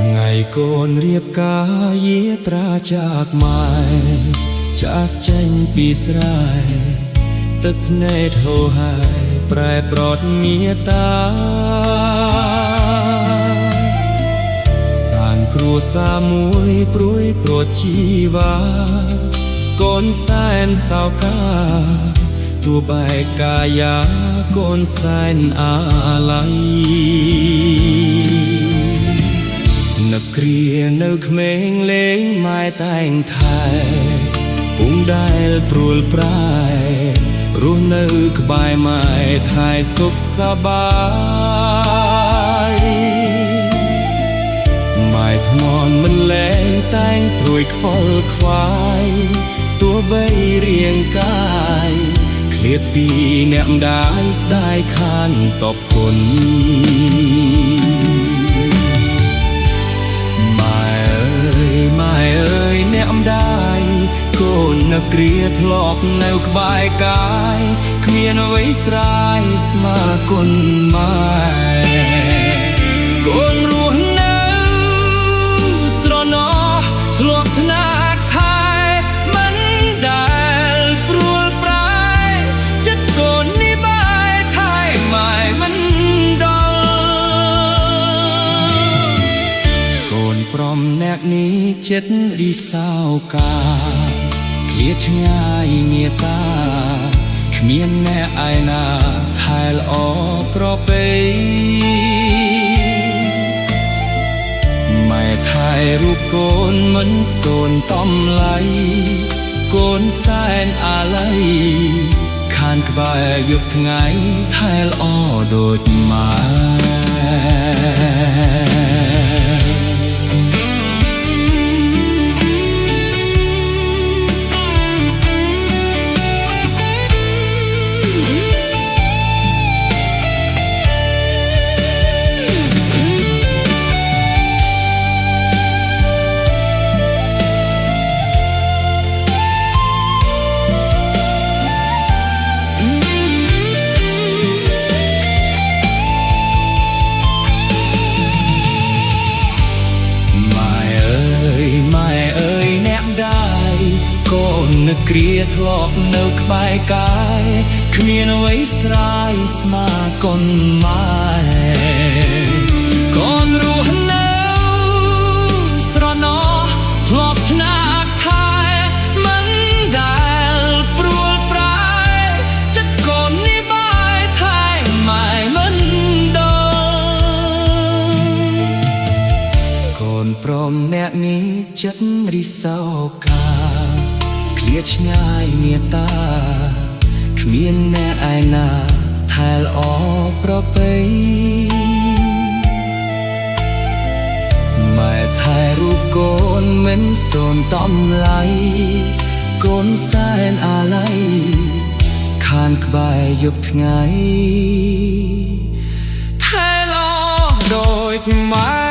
ថ្ងៃកូនរៀបការយាត្រាจากម៉ែចាកចេញពីស្រែទឹកភ្នែកហូរហើយប្រែប្រត់មាតាសាងគ្រួសារមួយព្រួយព្រួតជីវ៉ាកូនសែនសោកាទួបែកកាយាកូនសែនអាឡ័យនឹកគ្រានៅក្មេងលេងម៉ែតែងថែពុំដែលព្រួលប្រែរស់នៅក្បែរម៉ែថែសុខសប្បាយម៉ែថ្មន់មិនលែងតែងព្រួយខ្វល់ខ្វាយទោះបីរាងកាយឃ្លាតពីអ្នកម្ដាយស្ដាយខានតបគុណអ្នកម្ដាយកូននឹកគ្រាធ្លាប់នៅក្បែរកាយគ្មានអ្វីស្រាយស្មើគុណម៉ែកូនរស់នៅស្រណោះធ្លាប់ថ្នាក់ថែមិនដែលព្រួលប្រែចិត្តកូននេះបែរថែម៉ែមិនដល់កូនព្រមអ្នកនេះចិត្តរីសោកាឃ្លាតឆ្ងាយមេត្តាគ្មានអ្នកឯណាថែល្អប្រពៃម៉ែថែរូបកូនមិនសូនតំឡៃកូនសែនអាឡ័យខានក្បែរយប់ថ្ងៃថែល្អដូចម៉ែកូននឹកគ្រាធ្លាប់នៅក្បែរកាយគ្មានអ្វីស្រាយស្មើគុណម៉ែកូនរស់នៅស្រណោះធ្លាប់ថ្នាក់ថែមិនដែលព្រួលប្រែចិត្តកូននេះបែរថែម៉ែមិនដល់កូនព្រមអ្នកនេះចិត្តរិសោកាឃ្លាតឆ្ងាយមេត្តាគ្មានអ្នកឯណាថែល្អប្រពៃម៉ែថែរូបកូនមិនសូនតំឡៃកូនសែនអាឡ័យខានក្បែរយប់ថ្ងៃថែល្អដូចម៉ែ